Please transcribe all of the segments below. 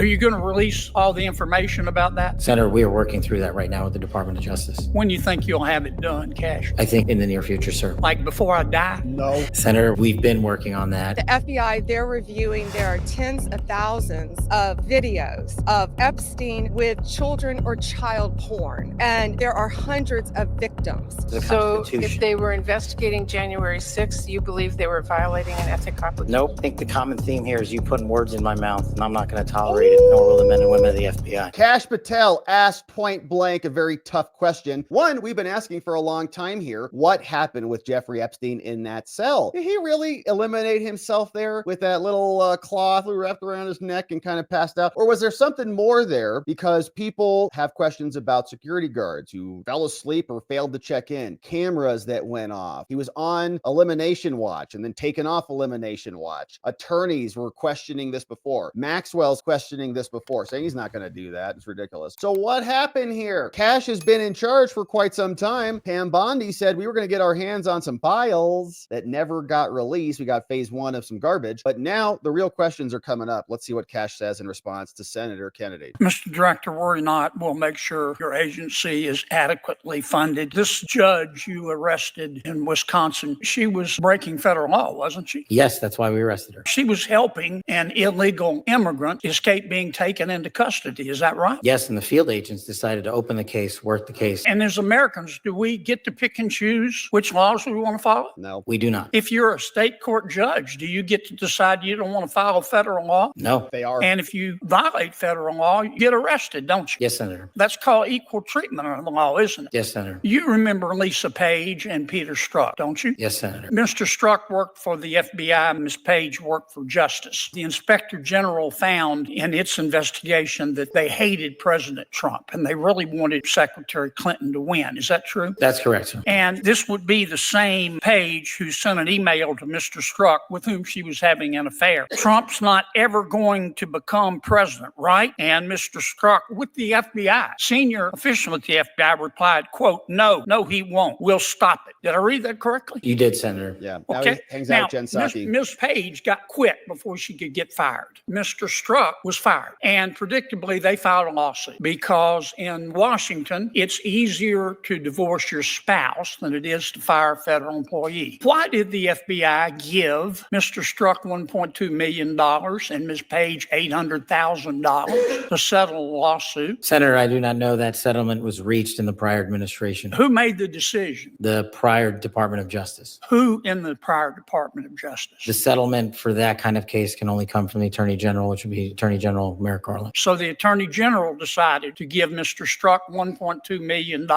Are you going to release all the information about that? Senator, we are working through that right now with the Department of Justice. When do you think you'll have it done, Kash? I think in the near future, sir. Like before I die? No. Senator, we've been working on that. The FBI, they're reviewing, there are tens of thousands of videos of Epstein with children or child porn, and there are hundreds of victims. So if they were investigating January 6th, you believe they were violating an ethics obligation? Nope. I think the common theme here is you putting words in my mouth, and I'm not going to tolerate it, nor will the men and women of the FBI. Kash Patel asked point blank a very tough question. One we've been asking for a long time here. What happened with Jeffrey Epstein in that cell? Did he really eliminate himself there with that little cloth wrapped around his neck and kind of passed out? Or was there something more there? Because people have questions about security guards who fell asleep or failed to check in, cameras that went off. He was on elimination watch and then taken off elimination watch. Attorneys were questioning this before. Maxwell's questioning this before, saying he's not going to do that. It's ridiculous. So what happened here? Kash has been in charge for quite some time. Pam Bondi said we were going to get our hands on some files that never got released. We got phase one of some garbage, but now the real questions are coming up. Let's see what Kash says in response to Senator Kennedy. Mr. Director, worry not. We'll make sure your agency is adequately funded. This judge you arrested in Wisconsin, she was breaking federal law, wasn't she? Yes, that's why we arrested her. She was helping an illegal immigrant escape being taken into custody. Is that right? Yes, and the field agents decided to open the case, work the case. And as Americans, do we get to pick and choose which laws we want to follow? No. We do not. If you're a state court judge, do you get to decide you don't want to follow federal law? No. They are. And if you violate federal law, you get arrested, don't you? Yes, Senator. That's called equal treatment under the law, isn't it? Yes, Senator. You remember Lisa Page and Peter Strzok, don't you? Yes, Senator. Mr. Strzok worked for the FBI, Ms. Page worked for Justice. The Inspector General found in its investigation that they hated President Trump and they really wanted Secretary Clinton to win. Is that true? That's correct, sir. And this would be the same Page who sent an email to Mr. Strzok with whom she was having an affair. Trump's not ever going to become president, right? And Mr. Strzok with the FBI, senior official at the FBI replied, quote, no, he won't. We'll stop it. Did I read that correctly? You did, Senator. Yeah. Okay. He hangs Now, out with Jen Psaki. Ms. Page got quit before she could get fired. Mr. Strzok was fired. And predictably, they filed a lawsuit because in Washington, it's easier to divorce your spouse than it is to fire a federal employee. Why did the FBI give Mr. Strzok $1.2 million and Ms. Page $800,000 to settle a lawsuit? Senator, I do not know that settlement was reached in the prior administration. Who made the decision? The prior Department of Justice. Who in the prior Department of Justice? The settlement for that kind of case can only come from the Attorney General, which would be Attorney General Merrick Garland. So the Attorney General decided to give Mr. Strzok $1.2 million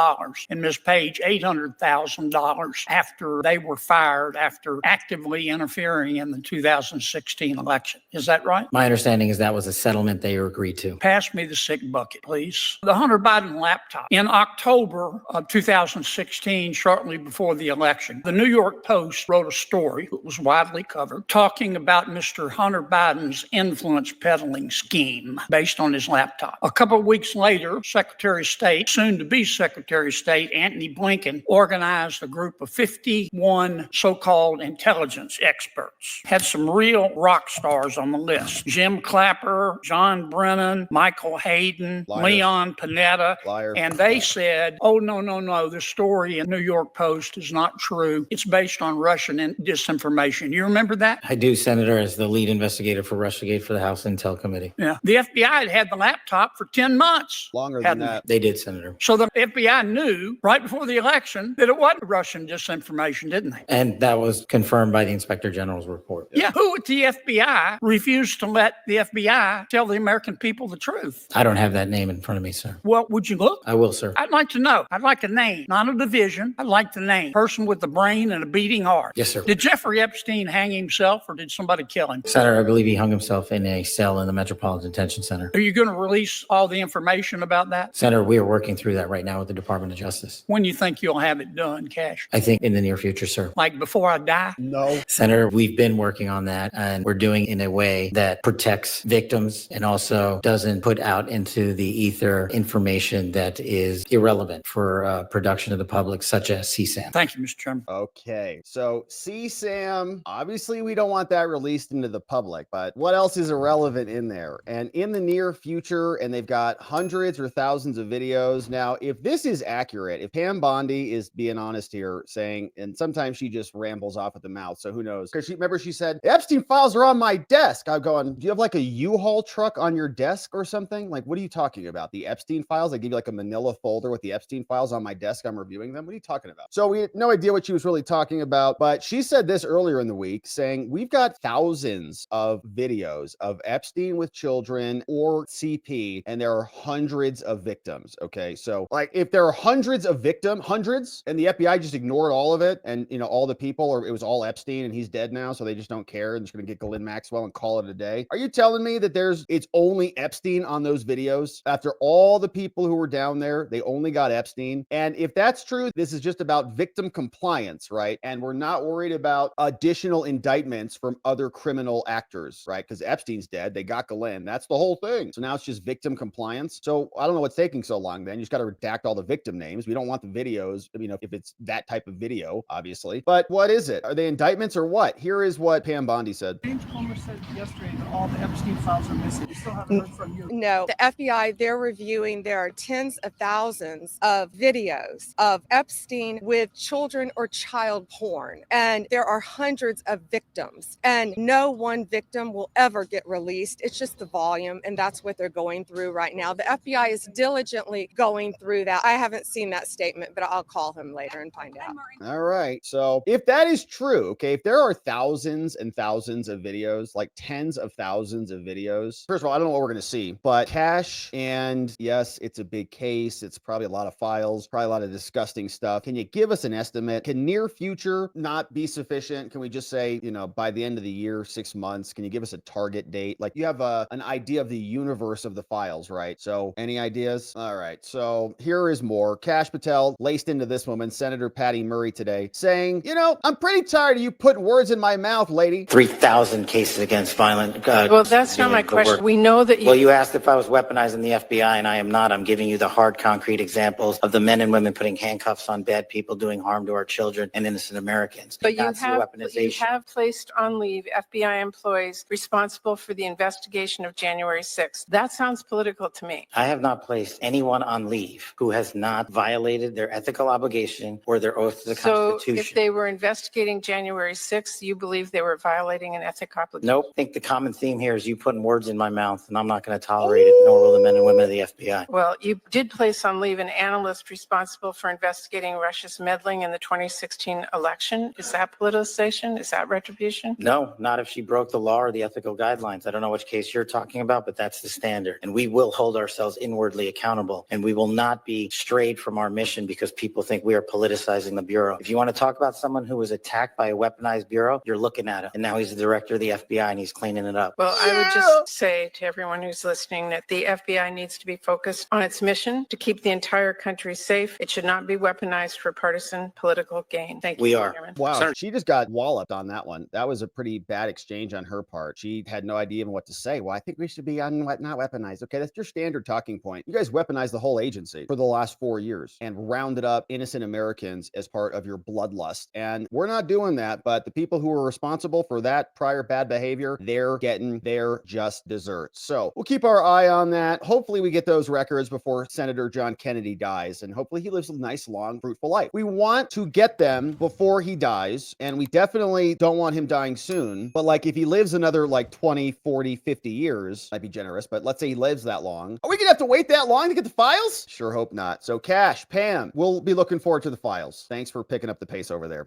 and Ms. Page $800,000 after they were fired after actively interfering in the 2016 election. Is that right? My understanding is that was a settlement they agreed to. Pass me the sick bucket, please. The Hunter Biden laptop. In October of 2016, shortly before the election, the New York Post wrote a story that was widely covered talking about Mr. Hunter Biden's influence peddling scheme based on his laptop. A couple of weeks later, Secretary of State, soon to be Secretary of State, Antony Blinken, organized a group of 51 so-called intelligence experts. Had some real rock stars on the list. Jim Clapper, John Brennan, Michael Hayden, Liar. Leon Panetta. Liar. And they said, oh, no, the story in New York Post is not true. It's based on Russian disinformation. You remember that? I do, Senator, as the lead investigator for Russiagate for the House Intel Committee. Yeah. The FBI had the laptop for 10 months. Longer than Hadn't that. They did, Senator. So the FBI knew right before the election that it wasn't Russian disinformation, didn't they? And that was confirmed by the Inspector General's report. Yeah. Who at the FBI refused to let the FBI tell the American people the truth? I don't have that name in front of me, sir. Well, would you look? I will, sir. I'd like to know. I'd like a name, not a division. I'd like the name. Person with a brain and a beating heart. Yes, sir. Did Jeffrey Epstein hang himself or did somebody kill him? Senator, I believe he hung himself in a cell in the Metropolitan Detention Center. Are you going to release all the information about that? Senator, we are working through that right now with the Department of Justice. When do you think you'll have it done, Kash? I think in the near future, sir. Like before I die? No. Senator, we've been working on that, and we're doing it in a way that protects victims and also doesn't put out into the ether information that is irrelevant for production to the public, such as CSAM. Thank you, Mr. Chairman. Okay. So CSAM, obviously we don't want that released into the public, but what else is irrelevant in there? there. And in the near future, and they've got hundreds or thousands of videos. Now, if this is accurate, if Pam Bondi is being honest here, saying, and sometimes she just rambles off at the mouth, so who knows? Because remember she said, the Epstein files are on my desk. I'm going, do you have like a U-Haul truck on your desk or something? Like, what are you talking about? The Epstein files? I give you like a manila folder with the Epstein files on my desk. I'm reviewing them. What are you talking about? So we had no idea what she was really talking about, but she said this earlier in the week saying, we've got thousands of videos of Epstein with children or CP, and there are hundreds of victims. Okay. So like if there are hundreds of victims, hundreds, and the FBI just ignored all of it, and you know, all the people, or it was all Epstein and he's dead now, so they just don't care and just gonna get Ghislaine Maxwell and call it a day. Are you telling me that it's only Epstein on those videos? After all the people who were down there, they only got Epstein. And if that's true, this is just about victim compliance, right? And we're not worried about additional indictments from other criminal actors, right? Because Epstein's dead, they got Ghislaine. That's the whole thing. So now it's just victim compliance. So I don't know what's taking so long then. You just got to redact all the victim names. We don't want the videos, you know, if it's that type of video, obviously. But what is it? Are they indictments or what? Here is what Pam Bondi said. James Comer said yesterday that all the Epstein files are missing. We still haven't heard from you. No, the FBI, they're reviewing, there are tens of thousands of videos of Epstein with children or child porn. And there are hundreds of victims. And no one victim will ever get released. It's just the volume. And that's what they're going through right now. The FBI is diligently going through that. I haven't seen that statement, but I'll call him later and find out. All right. So if that is true, okay, if there are thousands and thousands of videos, like tens of thousands of videos, first of all, I don't know what we're going to see, but Kash, and yes, it's a big case. It's probably a lot of files, probably a lot of disgusting stuff. Can you give us an estimate? Can near future not be sufficient? Can we just say, you know, by the end of the year, 6 months, can you give us a target date? Like you have an idea of the universe of the files, right? So any ideas? All right. So here is more. Kash Patel laced into this woman, Senator Patty Murray today, saying, you know, I'm pretty tired of you putting words in my mouth, lady. 3,000 cases against violent. Well, that's not my question. We know that Well, you asked if I was weaponizing the FBI, and I am not. I'm giving you the hard, concrete examples of the men and women putting handcuffs on bad people, doing harm to our children and innocent Americans. But That's the you weaponization. have placed on leave FBI employees responsible for the investigation of January 6th. That sounds political to me. I have not placed anyone on leave who has not violated their ethical obligation or their oath to the So Constitution. if they were investigating January 6th, you believe they were violating an ethic obligation? Nope. I think the common theme here is you putting words in my mouth, and I'm not going to tolerate it, nor will the men and women of the FBI. Well, you did place on leave an analyst responsible for investigating Russia's meddling in the 2016 election. Is that politicization? Is that retribution? No, not if she broke the law or the ethical guidelines. I don't know which case you're talking about, but that's the standard. And we will hold ourselves inwardly accountable, and we will not be strayed from our mission because people think we are politicizing the Bureau. If you want to talk about someone who was attacked by a weaponized Bureau, you're looking at him. And now he's the director of the FBI and he's cleaning it up. Well, I would just say to everyone who's listening that the FBI needs to be focused on its mission to keep the entire country safe. It should not be weaponized for partisan political gain. Thank you. We are. Chairman. Wow, Senator- she just got walloped on that one. That was a pretty bad exchange on her part. She had no idea even what to say. Well, I think we should be on what, not weaponized. Okay, that's your standard talking point. You guys weaponized the whole agency for the last 4 years and rounded up innocent Americans as part of your bloodlust. And we're not doing that, but the people who were responsible for that prior bad behavior, they're getting their just desserts. So we'll keep our eye on that. Hopefully we get those records before Senator John Kennedy dies, and hopefully he lives a nice, long, fruitful life. We want to get them before he dies, and we definitely don't want him dying soon. But like if he lives another like 20, 40, 50 years, might be generous, but let's say he lives that long. Are we gonna have to wait that long to get the files? Sure hope not. So Kash, Pam, we'll be looking forward to the files. Thanks for picking up the pace over there.